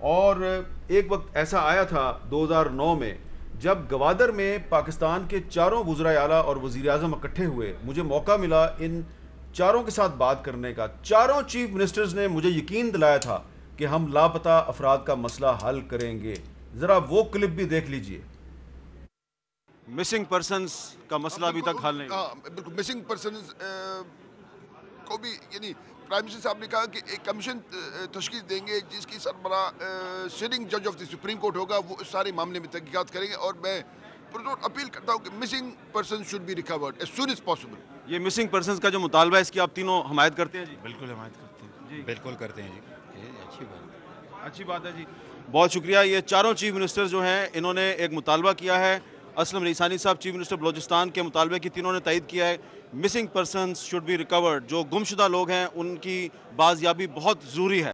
اور ایک وقت ایسا آیا تھا 2009 میں جب گوادر میں پاکستان کے چاروں وزرائے اعلیٰ اور وزیر اعظم اکٹھے ہوئے، مجھے موقع ملا ان چاروں کے ساتھ بات کرنے کا. چاروں چیف منسٹرز نے مجھے یقین دلایا تھا کہ ہم لاپتہ افراد کا مسئلہ حل کریں گے. ذرا وہ کلپ بھی دیکھ لیجئے. مسنگ پرسنز کا مسئلہ ابھی تک حل نہیں. بالکل مسنگ پرسنز کو بھی یعنی پرائم منسٹر صاحب نے کہا کہ ایک کمیشن تشکیل دیں گے جس کی سربراہ سٹنگ جج آف دی سپریم کورٹ ہوگا، وہ اس سارے معاملے میں تحقیقات کریں گے. اور میں پرزور اپیل کرتا ہوں کہ missing person should be recorded as soon as possible. یہ مسنگ پرسنز کا جو مطالبہ ہے اس کی آپ تینوں حمایت کرتے ہیں جی؟ بالکل حمایت کرتے ہیں جی، بالکل کرتے ہیں جی. یہ اچھی بات ہے جی. بہت شکریہ. یہ چاروں چیف منسٹر جو ہیں انہوں نے ایک مطالبہ کیا ہے. اسلم ریسانی صاحب چیف منسٹر بلوچستان کے مطالبے کی تینوں نے تائید کیا ہے. Missing persons should be recorded, جو گمشدہ لوگ ہیں ان کی بازیابی بہت ضروری ہے.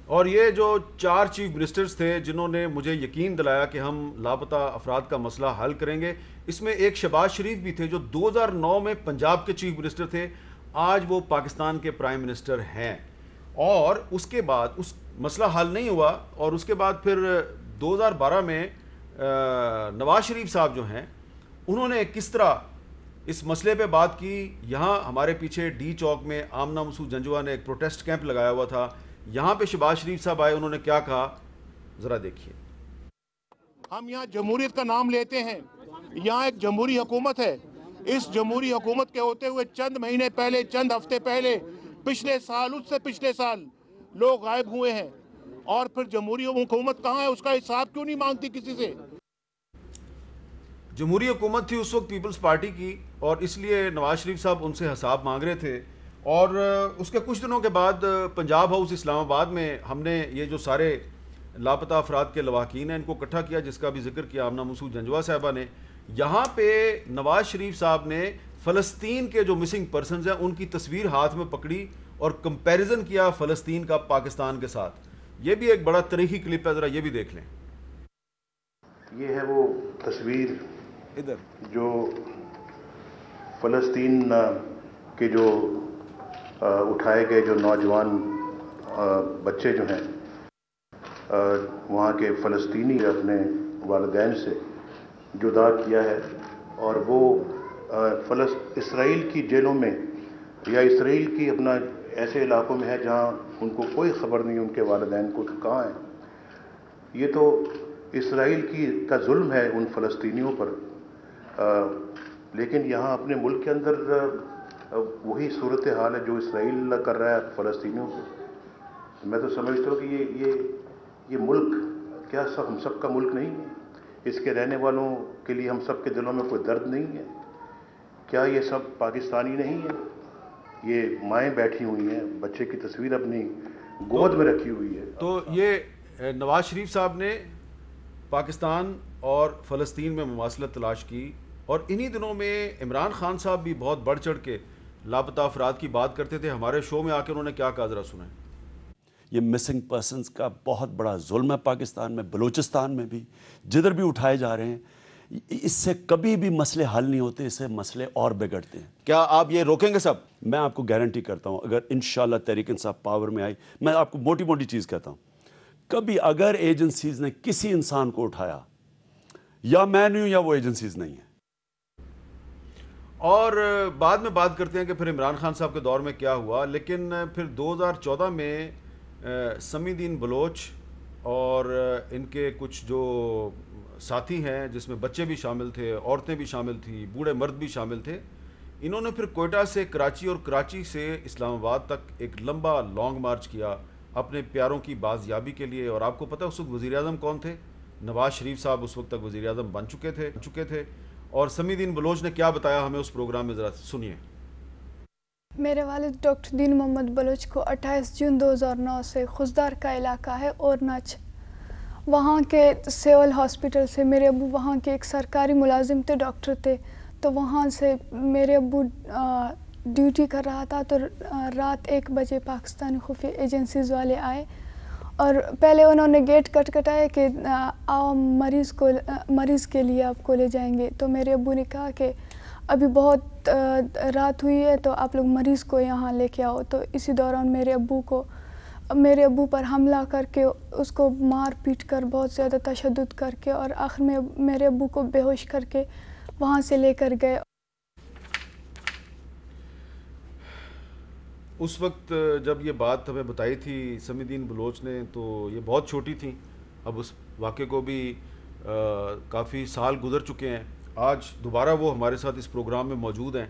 اور یہ جو چار چیف منسٹرز تھے جنہوں نے مجھے یقین دلایا کہ ہم لاپتہ افراد کا مسئلہ حل کریں گے، اس میں ایک شہباز شریف بھی تھے جو 2009 میں پنجاب کے چیف منسٹر تھے، آج وہ پاکستان کے پرائم منسٹر ہیں. اور اس کے بعد اس مسئلہ حل نہیں ہوا، اور اس کے بعد پھر 2012 میں نواز شریف صاحب جو ہیں انہوں نے کس طرح اس مسئلے پہ بات کی. یہاں ہمارے پیچھے ڈی چوک میں آمنہ مسعود جنجوہ نے ایک پروٹیسٹ کیمپ لگایا ہوا تھا، یہاں پہ شہباز شریف صاحب آئے، انہوں نے کیا کہا ذرا دیکھیے. ہم یہاں جمہوریت کا نام لیتے ہیں، یہاں ایک جمہوری حکومت ہے. اس جمہوری حکومت کے ہوتے ہوئے چند مہینے پہلے، چند ہفتے پہلے، پچھلے سال، اس سے پچھلے سال لوگ غائب ہوئے ہیں. اور پھر جمہوری حکومت کہاں ہے؟ اس کا حساب کیوں نہیں مانگتی کسی سے؟ جمہوری حکومت تھی اس وقت پیپلز پارٹی کی، اور اس لیے نواز شریف صاحب ان سے حساب مانگ رہے تھے. اور اس کے کچھ دنوں کے بعد پنجاب ہاؤس اسلام آباد میں ہم نے یہ جو سارے لاپتہ افراد کے لواحقین ہیں ان کو اکٹھا کیا، جس کا بھی ذکر کیا آمنہ مسعود جنجوہ صاحبہ نے. یہاں پہ نواز شریف صاحب نے فلسطین کے جو مسنگ پرسنز ہیں ان کی تصویر ہاتھ میں پکڑی اور کمپیریزن کیا فلسطین کا پاکستان کے ساتھ. یہ بھی ایک بڑا تاریخی کلپ ہے، ذرا یہ بھی دیکھ لیں. یہ ہے وہ تصویر ادھر جو فلسطین کے جو اٹھائے گئے جو نوجوان بچے جو ہیں وہاں کے فلسطینی اپنے والدین سے جدا کیا ہے، اور وہ اسرائیل کی جیلوں میں یا اسرائیل کی اپنا ایسے علاقوں میں ہے جہاں ان کو کوئی خبر نہیں ان کے والدین کو کہاں ہیں. یہ تو اسرائیل کا ظلم ہے ان فلسطینیوں پر. لیکن یہاں اپنے ملک کے اندر وہی صورتحال ہے جو اسرائیل کر رہا ہے فلسطینیوں کو. میں تو سمجھتا ہوں کہ یہ ملک کیا ہم سب کا ملک نہیں ہے؟ اس کے رہنے والوں کے لیے ہم سب کے دلوں میں کوئی درد نہیں ہے؟ کیا یہ سب پاکستانی نہیں ہیں؟ یہ مائیں بیٹھی ہوئی ہیں، بچے کی تصویر اپنی گود میں رکھی ہوئی ہے. تو یہ نواز شریف صاحب نے پاکستان اور فلسطین میں مماثلت تلاش کی، اور انہی دنوں میں عمران خان صاحب بھی بہت بڑھ چڑھ کے لاپتہ افراد کی بات کرتے تھے. ہمارے شو میں آ کے انہوں نے کیا کہا ذرا سنیں. یہ مسنگ پرسنز کا بہت بڑا ظلم ہے پاکستان میں، بلوچستان میں بھی، جدھر بھی اٹھائے جا رہے ہیں. اس سے کبھی بھی مسئلے حل نہیں ہوتے، اس سے مسئلے اور بگڑتے ہیں. کیا آپ یہ روکیں گے سب؟ میں آپ کو گارنٹی کرتا ہوں اگر انشاءاللہ تحریک انصاف پاور میں آئی، میں آپ کو موٹی موٹی چیز کہتا ہوں، کبھی اگر ایجنسیز نے کسی انسان کو اٹھایا، یا میں نہیں ہوں یا وہ ایجنسیز نہیں ہیں. اور بعد میں بات کرتے ہیں کہ پھر عمران خان صاحب کے دور میں کیا ہوا. لیکن پھر 2014 میں سمی الدین بلوچ اور ان کے کچھ جو ساتھی ہیں جس میں بچے بھی شامل تھے، عورتیں بھی شامل تھیں، بوڑھے مرد بھی شامل تھے، انہوں نے پھر کوئٹہ سے کراچی اور کراچی سے اسلام آباد تک ایک لمبا لانگ مارچ کیا اپنے پیاروں کی بازیابی کے لیے. اور آپ کو پتہ ہے اس وقت وزیر اعظم کون تھے؟ نواز شریف صاحب اس وقت تک وزیر اعظم بن چکے تھے. اور سمی الدین بلوچ نے کیا بتایا ہمیں اس پروگرام میں، ذرا سنیے. میرے والد ڈاکٹر دین محمد بلوچ کو 28 جون 2009 سے خزدار کا علاقہ ہے اور نچ، وہاں کے سیول ہاسپٹل سے میرے ابو وہاں کے ایک سرکاری ملازم تھے، ڈاکٹر تھے. تو وہاں سے میرے ابو ڈیوٹی کر رہا تھا، تو رات 1 بجے پاکستانی خفیہ ایجنسیز والے آئے اور پہلے انہوں نے گیٹ کٹایا کہ آؤ مریض کے لیے آپ کو لے جائیں گے. تو میرے ابو نے کہا کہ ابھی بہت رات ہوئی ہے تو آپ لوگ مریض کو یہاں لے کے آؤ. تو اسی دوران میرے ابو کو میرے ابو پر حملہ کر کے اس کو مار پیٹ کر بہت زیادہ تشدد کر کے اور آخر میں میرے ابو کو بے ہوش کر کے وہاں سے لے کر گئے. اس وقت جب یہ بات ہمیں بتائی تھی سمیع الدین بلوچ نے تو یہ بہت چھوٹی تھیں. اب اس واقعے کو بھی کافی سال گزر چکے ہیں. آج دوبارہ وہ ہمارے ساتھ اس پروگرام میں موجود ہیں.